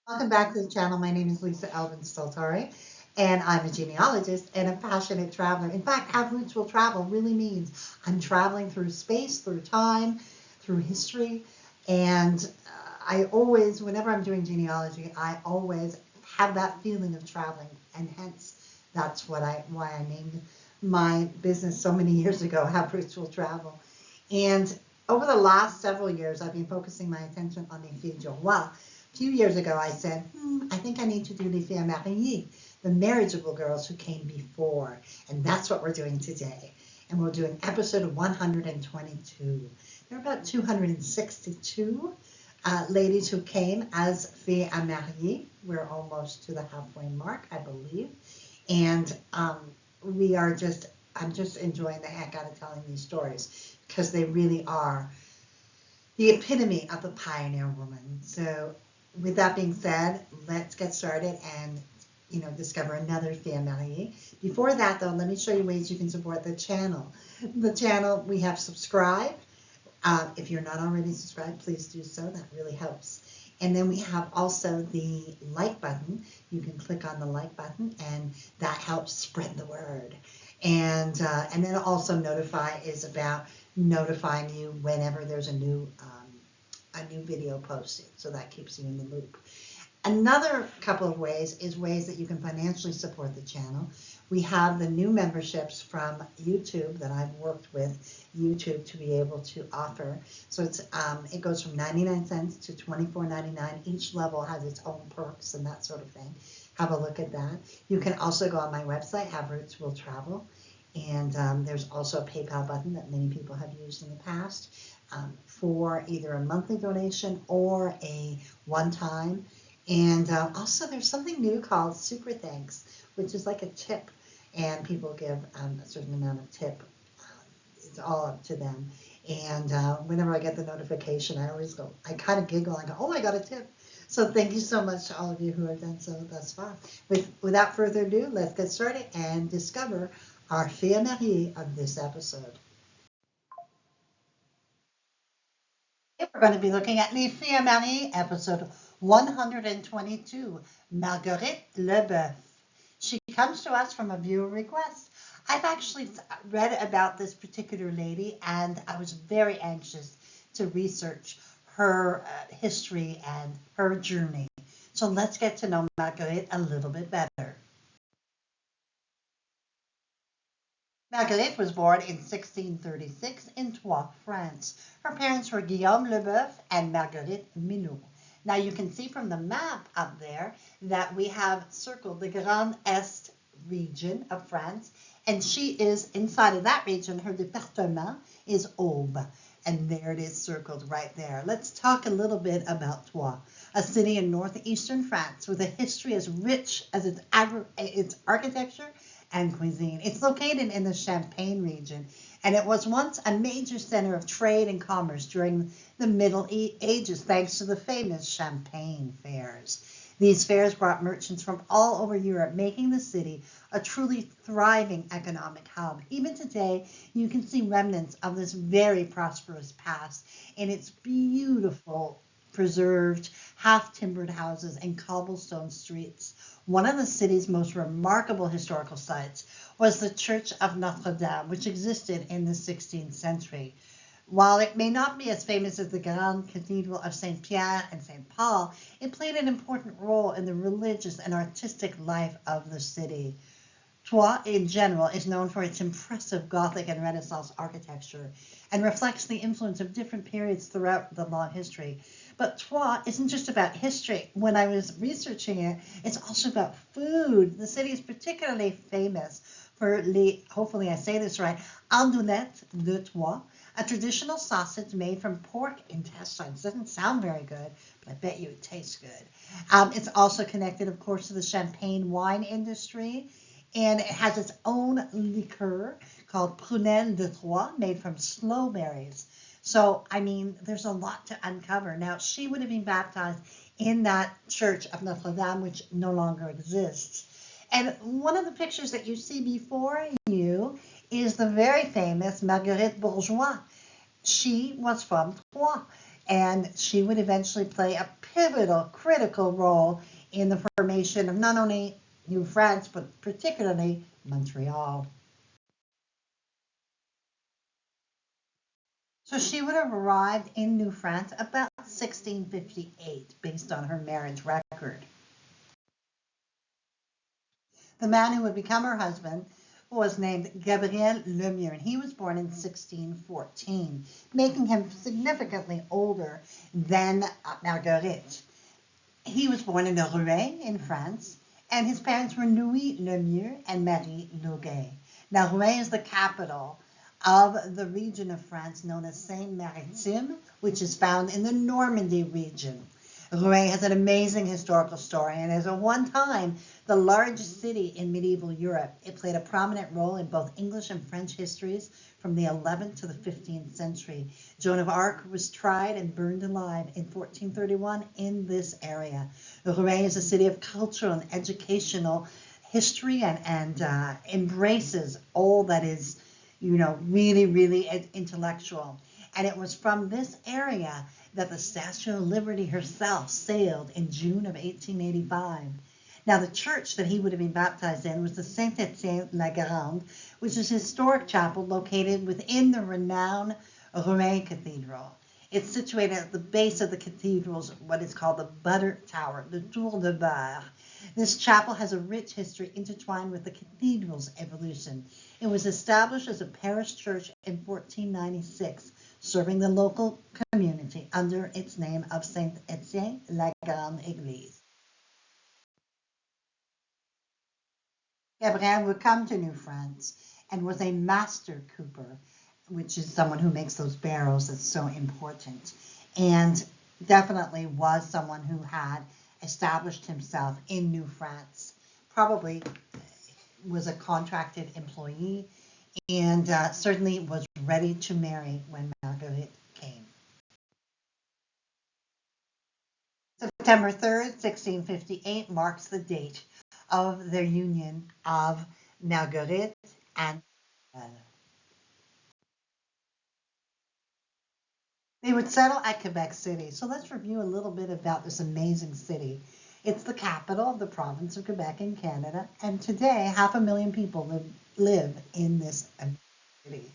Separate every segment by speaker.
Speaker 1: Welcome back to the channel. My name is Lisa Elvin Staltari, and I'm a genealogist and a passionate traveler. In fact, Have Roots Will Travel really means I'm traveling through space, through time, through history, and I always, whenever I'm doing genealogy, I always have that feeling of traveling, and hence that's why I named my business so many years ago, Have Roots Will Travel. And over the last several years, I've been focusing my attention on les filles du roi. A few years ago, I said, I think I need to do les filles mariées, the marriageable girls who came before. And that's what we're doing today. And we'll do an episode of 122. There are about 262 ladies who came as filles à marier. We're almost to the halfway mark, I believe. And I'm just enjoying the heck out of telling these stories because they really are the epitome of the pioneer woman. So with that being said, let's get started and discover another family. Before that though, let me show you ways you can support the channel. The channel, we have subscribe. If you're not already subscribed, please do so. That really helps. And then we have also the like button. You can click on the like button and that helps spread the word. And then also notify is about notifying you whenever there's a new video posted. So that keeps you in the loop. Another couple of ways is ways that you can financially support the channel. We have the new memberships from YouTube that I've worked with YouTube to be able to offer. So it goes from 99 cents to $24.99. Each level has its own perks and that sort of thing. Have a look at that. You can also go on my website, Have Roots Will Travel. And there's also a PayPal button that many people have used in the past for either a monthly donation or a one-time. And also there's something new called Super Thanks, which is like a tip, and people give a certain amount of tip. It's all up to them. And whenever I get the notification, I kind of giggle. I go, oh, I got a tip. So thank you so much to all of you who have done so thus far. Without further ado, let's get started and discover our filles mariées of this episode. We're going to be looking at Les Filles Mariées, episode 122, Marguerite LeBoeuf. She comes to us from a viewer request. I've actually read about this particular lady, and I was very anxious to research her history and her journey. So let's get to know Marguerite a little bit better. Marguerite was born in 1636 in Troyes, France. Her parents were Guillaume LeBoeuf and Marguerite Minot. Now you can see from the map up there that we have circled the Grand Est region of France, and she is inside of that region. Her département is Aube, and there it is circled right there. Let's talk a little bit about Troyes, a city in northeastern France with a history as rich as its architecture and cuisine. It's located in the Champagne region, and it was once a major center of trade and commerce during the Middle Ages, thanks to the famous Champagne fairs. These fairs brought merchants from all over Europe, making the city a truly thriving economic hub. Even today, you can see remnants of this very prosperous past in its beautiful, preserved, half-timbered houses and cobblestone streets. One of the city's most remarkable historical sites was the Church of Notre Dame, which existed in the 16th century. While it may not be as famous as the Grand Cathedral of St. Pierre and St. Paul, it played an important role in the religious and artistic life of the city. Troyes, in general, is known for its impressive Gothic and Renaissance architecture and reflects the influence of different periods throughout the long history. But Troyes isn't just about history. When I was researching it, it's also about food. The city is particularly famous for hopefully I say this right, andouillettes de Troyes, a traditional sausage made from pork intestines. Doesn't sound very good, but I bet you it tastes good. It's also connected, of course, to the Champagne wine industry, and it has its own liqueur called Prunelle de Troyes, made from sloe berries. So, I mean, there's a lot to uncover. Now, she would have been baptized in that church of Notre Dame, which no longer exists. And one of the pictures that you see before you is the very famous Marguerite Bourgeois. She was from Troyes, and she would eventually play a pivotal, critical role in the formation of not only New France, but particularly Montreal. So she would have arrived in New France about 1658, based on her marriage record. The man who would become her husband was named Gabriel Lemieux, and he was born in 1614, making him significantly older than Marguerite. He was born in Rouen in France, and his parents were Louis Lemieux and Marie Lauguet. Now, Rouen is the capital of the region of France known as Seine-Maritime, which is found in the Normandy region. Rouen has an amazing historical story, and as at one time the largest city in medieval Europe, it played a prominent role in both English and French histories from the 11th to the 15th century. Joan of Arc was tried and burned alive in 1431 in this area. Rouen is a city of cultural and educational history and embraces all that is, really, really intellectual. And it was from this area that the Statue of Liberty herself sailed in June of 1885. Now, the church that he would have been baptized in was the Saint-Étienne-la-Grande, which is a historic chapel located within the renowned Rouen Cathedral. It's situated at the base of the cathedral's what is called the Butter Tower, the Tour de Beurre. This chapel has a rich history intertwined with the cathedral's evolution. It was established as a parish church in 1496, serving the local community under its name of Saint-Étienne-la-Grande Église. Gabriel would come to New France and was a master cooper, which is someone who makes those barrels that's so important, and definitely was someone who had established himself in New France, probably was a contracted employee, and certainly was ready to marry when Marguerite came. September 3rd, 1658 marks the date of their union of Marguerite and they would settle at Quebec City. So let's review a little bit about this amazing city. It's the capital of the province of Quebec in Canada, and today 500,000 people live in this city.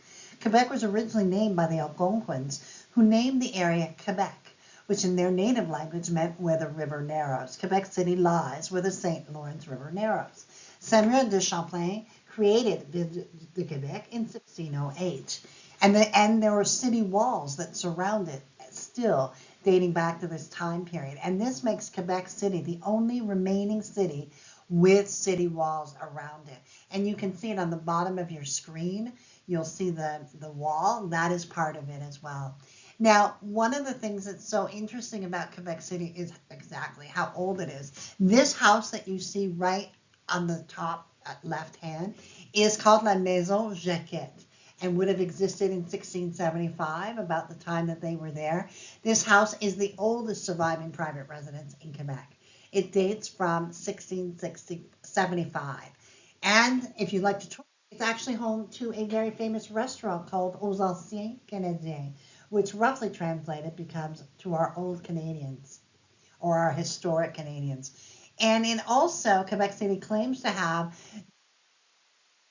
Speaker 1: Quebec was originally named by the Algonquins, who named the area Quebec, which in their native language meant where the river narrows. Quebec City lies where the St. Lawrence River narrows. Samuel de Champlain created Ville de Quebec in 1608. And there were city walls that surround it, still dating back to this time period. And this makes Quebec City the only remaining city with city walls around it. And you can see it on the bottom of your screen. You'll see the wall. That is part of it as well. Now, one of the things that's so interesting about Quebec City is exactly how old it is. This house that you see right on the top left hand is called La Maison Jacquette, and would have existed in 1675, about the time that they were there. This house is the oldest surviving private residence in Quebec. It dates from 1675. And if you'd like to tour, it's actually home to a very famous restaurant called Aux Anciens Canadiens, which roughly translated becomes to our old Canadians, or our historic Canadians. And in also, Quebec City claims to have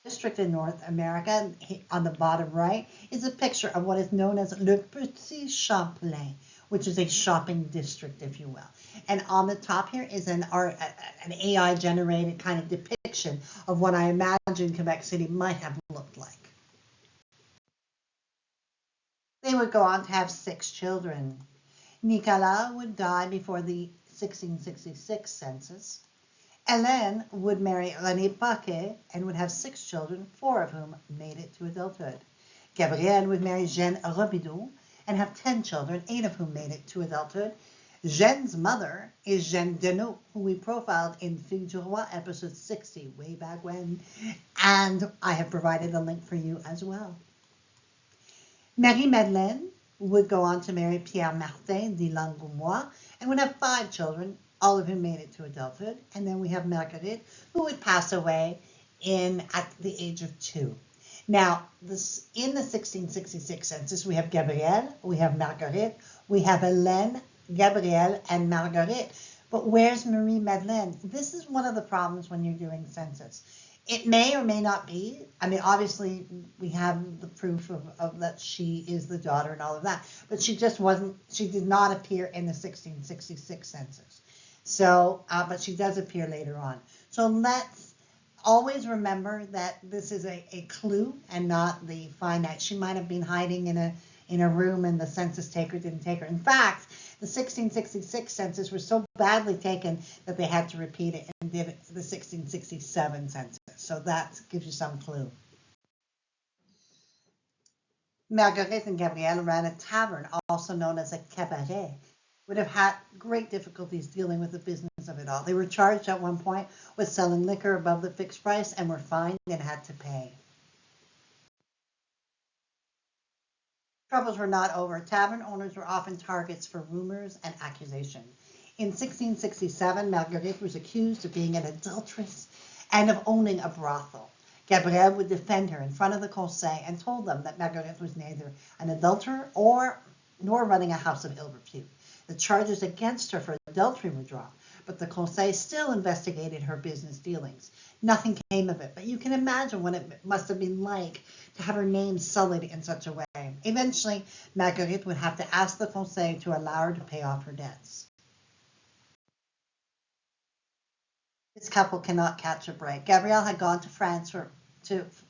Speaker 1: district in North America. On the bottom right is a picture of what is known as Le Petit Champlain, which is a shopping district, if you will. And on the top here is an AI-generated kind of depiction of what I imagine Quebec City might have looked like. They would go on to have 6 children. Nicolas would die before the 1666 census. Hélène would marry René Paquet and would have 6 children, 4 of whom made it to adulthood. Gabrielle would marry Jeanne Robideau and have 10 children, 8 of whom made it to adulthood. Jeanne's mother is Jeanne Deneau, who we profiled in Fille du Roi episode 60, way back when, and I have provided a link for you as well. Marie-Madeleine would go on to marry Pierre Martin de Langoumois and would have 5 children, all of whom made it to adulthood. And then we have Marguerite, who would pass away at the age of 2. Now, in the 1666 census, we have Gabrielle, we have Marguerite, we have Hélène, Gabrielle and Marguerite. But where's Marie Madeleine? This is one of the problems when you're doing census. It may or may not be. I mean, obviously, we have the proof of that she is the daughter and all of that. But she just wasn't, she did not appear in the 1666 census. So, but she does appear later on. So let's always remember that this is a clue and not the finite. She might have been hiding in a room and the census taker didn't take her. In fact, the 1666 census was so badly taken that they had to repeat it and did it the 1667 census. So that gives you some clue. Marguerite and Gabrielle ran a tavern, also known as a cabaret, would have had great difficulties dealing with the business of it all. They were charged at one point with selling liquor above the fixed price and were fined and had to pay. Troubles were not over. Tavern owners were often targets for rumors and accusation. In 1667, Marguerite was accused of being an adulteress and of owning a brothel. Gabrielle would defend her in front of the Conseil and told them that Marguerite was neither an adulterer nor running a house of ill repute. The charges against her for adultery were dropped, but the Conseil still investigated her business dealings. Nothing came of it, but you can imagine what it must have been like to have her name sullied in such a way. Eventually, Marguerite would have to ask the Conseil to allow her to pay off her debts. This couple cannot catch a break. Gabrielle had gone to France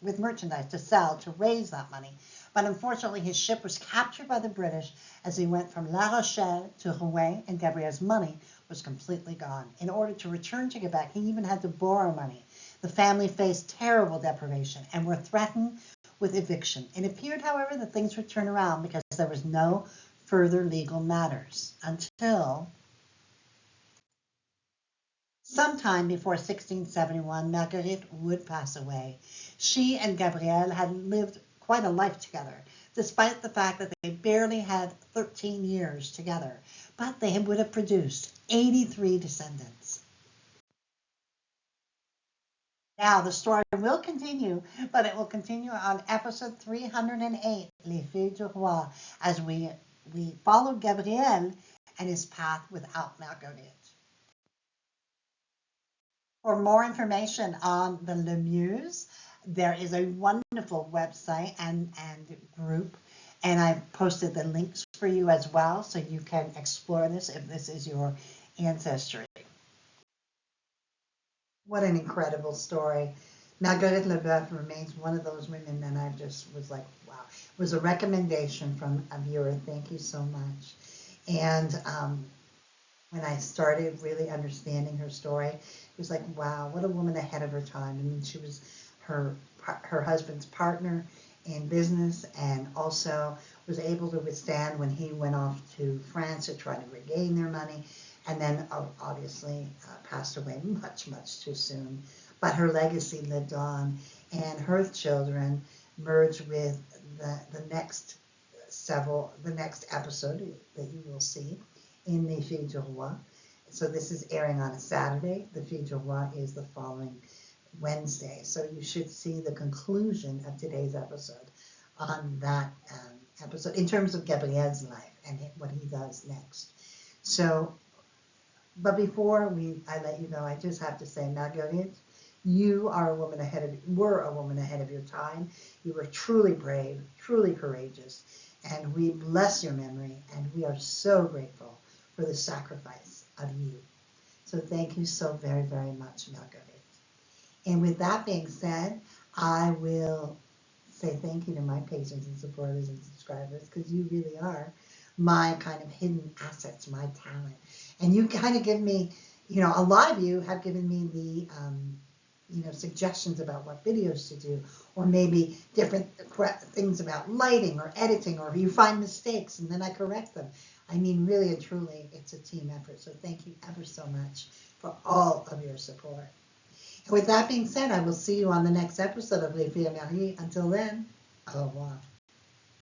Speaker 1: with merchandise to sell to raise that money, but unfortunately his ship was captured by the British as he went from La Rochelle to Rouen, and Gabrielle's money was completely gone. In order to return to Quebec, he even had to borrow money. The family faced terrible deprivation and were threatened with eviction. It appeared, however, that things would turn around because there was no further legal matters until sometime before 1671, Marguerite would pass away. She and Gabrielle had lived quite a life together, despite the fact that they barely had 13 years together. But they would have produced 83 descendants. Now, the story will continue, but it will continue on episode 308, Les Filles du Roi, as we follow Gabriel and his path without Marguerite. For more information on the Lemeus, there is a wonderful website and group, and I've posted the links for you as well, so you can explore this if this is your ancestry. What an incredible story. Marguerite LeBoeuf remains one of those women that I just was like, wow. It was a recommendation from a viewer. Thank you so much. And when I started really understanding her story, it was like, wow, what a woman ahead of her time. I mean, she was her husband's partner in business and also was able to withstand when he went off to France to try to regain their money, and then obviously passed away much, much too soon. But her legacy lived on, and her children merged with the next episode that you will see in Les Filles du Roi. So this is airing on a Saturday. The Filles du Roi is the following Wednesday. So you should see the conclusion of today's episode on that episode in terms of Gabriel's life and what he does next. So, but before I let you go, I just have to say, Marguerite, you were a woman ahead of your time. You were truly brave, truly courageous, and we bless your memory, and we are so grateful for the sacrifice of you. So thank you so very, very much, Marguerite. And with that being said, I will say thank you to my patrons and supporters and subscribers, because you really are my kind of hidden assets, my talent. And you kind of give me, a lot of you have given me the, suggestions about what videos to do, or maybe different things about lighting or editing, or you find mistakes and then I correct them. I mean, really and truly, it's a team effort. So thank you ever so much for all of your support. And with that being said, I will see you on the next episode of Les Filles Mariées. Until then, au revoir.